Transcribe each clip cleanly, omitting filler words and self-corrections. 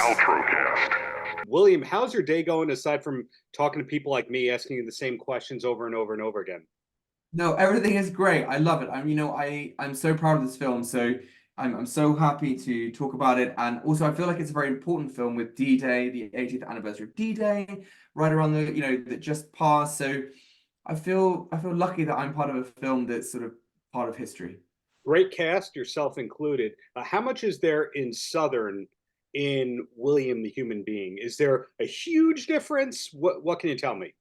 Paltrocast. William, how's your day going aside from talking to people like me, asking you the same questions over and over and over again? No, everything is great. I love it. I'm so proud of this film. So I'm so happy to talk about it. And also, I feel like it's a very important film with D-Day, the 80th anniversary of D-Day, right around that just passed. So I feel lucky that I'm part of a film that's sort of part of history. Great cast, yourself included. How much is there in Southern in William the Human Being? Is there a huge difference? What can you tell me?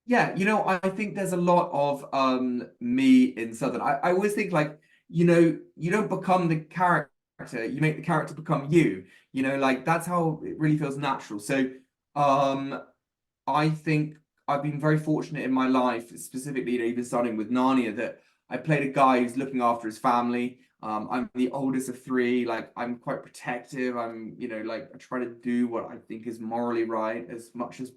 Yeah, I think there's a lot of me in Southern. I always think like, you don't become the character, you make the character become you. Like that's how it really feels natural. So um I think I've been very fortunate in my life, specifically, even starting with Narnia, that I played a guy who's looking after his family. I'm the oldest of three. Like I'm quite protective. Like I try to do what I think is morally right as much as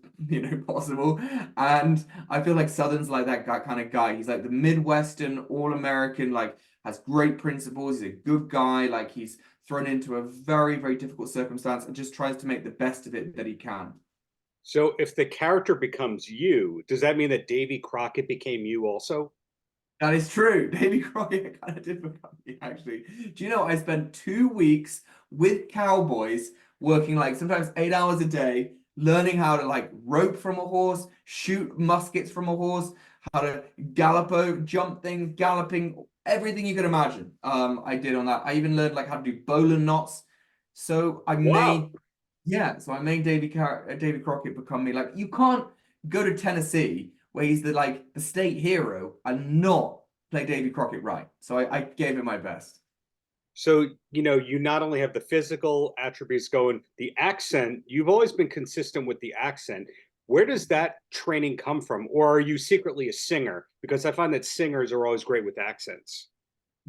possible. And I feel like Southern's like that guy, kind of guy. He's like the Midwestern, all-American, like has great principles. He's a good guy. Like he's thrown into a very, very difficult circumstance and just tries to make the best of it that he can. So if the character becomes you, does that mean that Davy Crockett became you also? That is true. Davy Crockett kind of did become me, actually. Do you know, I spent 2 weeks with cowboys working like sometimes 8 hours a day, learning how to like rope from a horse, shoot muskets from a horse, how to jump things, galloping, everything you could imagine. I did on that. I even learned like how to do bowline knots. So I Wow. made, yeah, so I made Davy Crockett become me. Like you can't go to Tennessee where he's the state hero and not play Davy Crockett right. So I gave it my best. So, you not only have the physical attributes going, the accent, you've always been consistent with the accent. Where does that training come from? Or are you secretly a singer? Because I find that singers are always great with accents.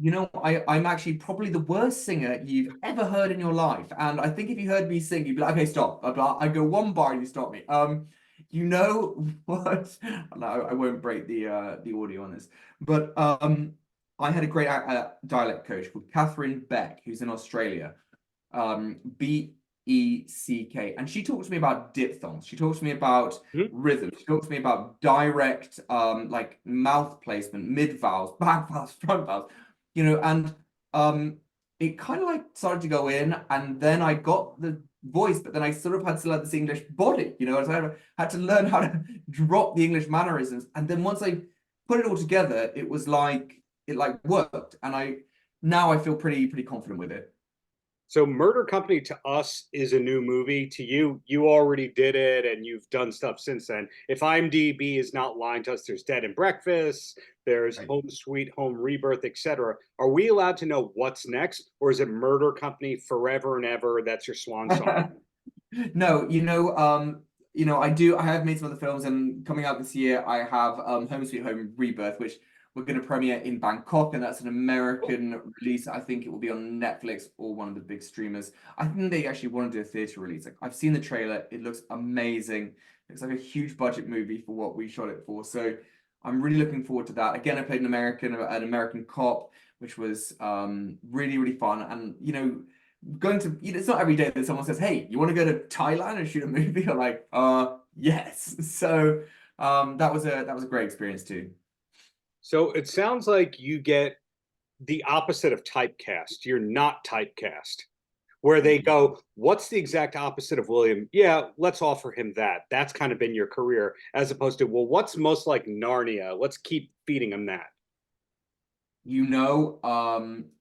I'm actually probably the worst singer you've ever heard in your life. And I think if you heard me sing, you'd be like, okay, stop. I go one bar and you stop me. You know what? No, I won't break the audio on this. But I had a great dialect coach called Catherine Beck, who's in Australia. Beck, and she talked to me about diphthongs. She talked to me about Hmm? rhythm. She talked to me about direct like mouth placement, mid vowels, back vowels, front vowels. And it kind of like started to go in, and then I got the voice, but then I sort of had to learn this English body, so I had to learn how to drop the English mannerisms. And then once I put it all together, it was like it like worked, and I feel pretty confident with it. So Murder Company to us is a new movie. To you, you already did it and you've done stuff since then. If IMDb is not lying to us, there's Dead and Breakfast, there's Right. Home Sweet Home Rebirth, etc. Are we allowed to know what's next? Or is it Murder Company forever and ever? That's your swan song. No, I have made some other films, and coming out this year, I have Home Sweet Home Rebirth, which we're going to premiere in Bangkok, and that's an American release. I think it will be on Netflix or one of the big streamers. I think they actually want to do a theater release. Like I've seen the trailer, it looks amazing. It looks like a huge budget movie for what we shot it for. So I'm really looking forward to that. Again, I played an American cop, which was really, really fun. And going to it's not every day that someone says, hey, you want to go to Thailand and shoot a movie? You're like, yes. So that was a great experience too. So it sounds like you get the opposite of typecast. You're not typecast, where they go, what's the exact opposite of William? Yeah, let's offer him that. That's kind of been your career, as opposed to, well, what's most like Narnia? Let's keep feeding him that.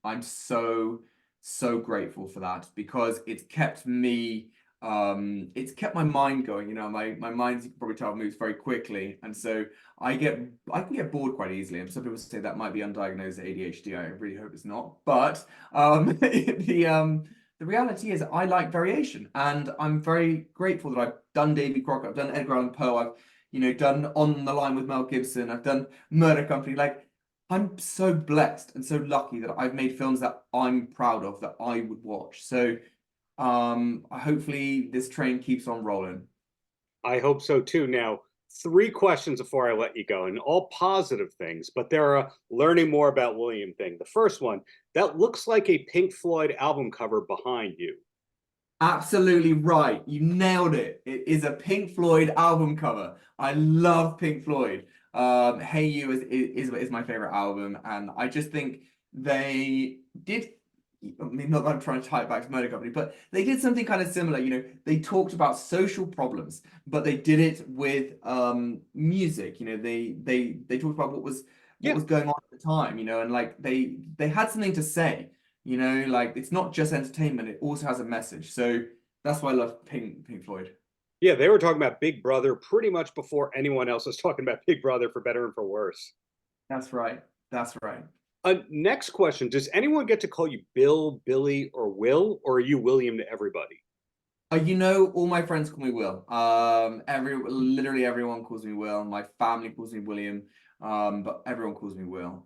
I'm so grateful for that because it's kept my mind going. My mind, you can probably tell, moves very quickly, and so I can get bored quite easily. And some people say that might be undiagnosed ADHD. I really hope it's not. But the reality is I like variation, and I'm very grateful that I've done Davy Crockett, I've done Edgar Allan Poe, I've done On the Line with Mel Gibson, I've done Murder Company. Like I'm so blessed and so lucky that I've made films that I'm proud of, that I would watch. So hopefully this train keeps on rolling. I hope so too. Now, three questions before I let you go, and all positive things, but there are learning more about William thing. The first one, that looks like a Pink Floyd album cover behind you. Absolutely right. You nailed it. It is a Pink Floyd album cover. I love Pink Floyd. Hey You is my favorite album, and I just think they did. I mean, not that I'm trying to tie it back to Motor Company, but they did something kind of similar. You know, they talked about social problems, but they did it with music. You know, they talked about what was Yeah. going on at the time. You know, and like they had something to say. You know, like it's not just entertainment, it also has a message. So that's why I love Pink Floyd. Yeah, they were talking about Big Brother pretty much before anyone else was talking about Big Brother, for better and for worse. That's right. That's right. Next question. Does anyone get to call you Bill, Billy, or Will, or are you William to everybody? You know, all my friends call me Will. Literally everyone calls me Will. My family calls me William. But everyone calls me Will.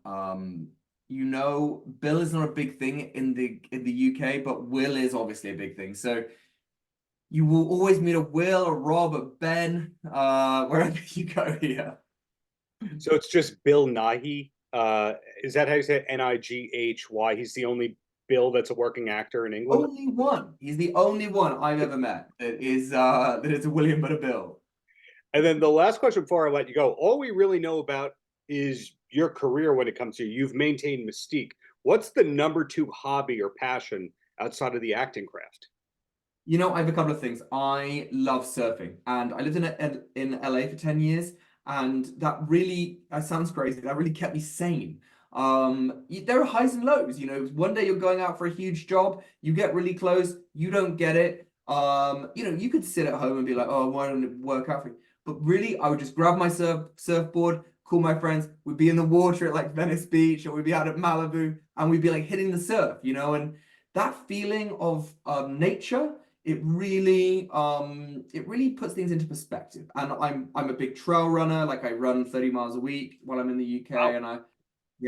You know, Bill is not a big thing in the UK, but Will is obviously a big thing. So you will always meet a Will, a Rob, a Ben, wherever you go here. So it's just Bill Nighy. Is that how you say it? Nighy? He's the only Bill that's a working actor in England. Only one. He's the only one I've ever met that is a William but a Bill. And then the last question before I let you go, all we really know about is your career when it comes to you. You've maintained mystique. What's the number 2 hobby or passion outside of the acting craft? You know, I have a couple of things. I love surfing, and I lived in LA for 10 years, and that sounds crazy. That really kept me sane. There are highs and lows. You know, one day you're going out for a huge job, you get really close, you don't get it. You know, you could sit at home and be like, oh, why don't it work out for you? But really, I would just grab my surfboard, call my friends. We'd be in the water at like Venice Beach, or we'd be out at Malibu, and we'd be like hitting the surf, you know, and that feeling of nature, it really puts things into perspective. And I'm a big trail runner. Like I run 30 miles a week while I'm in the UK. Wow. And I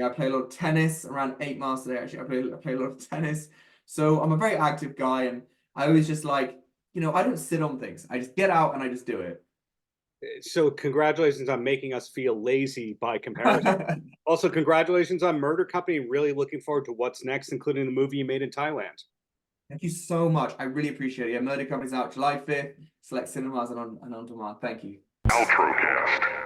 play a lot of tennis, around 8 miles a day. Actually, I play a lot of tennis. So I'm a very active guy, and I always just like, you know, I don't sit on things. I just get out and I just do it. So congratulations on making us feel lazy by comparison. Also, congratulations on Murder Company. Really looking forward to what's next, including the movie you made in Thailand. Thank you so much. I really appreciate it. Yeah, Murder Company's out July 5th, select cinemas and on demand. Thank you. Paltrocast.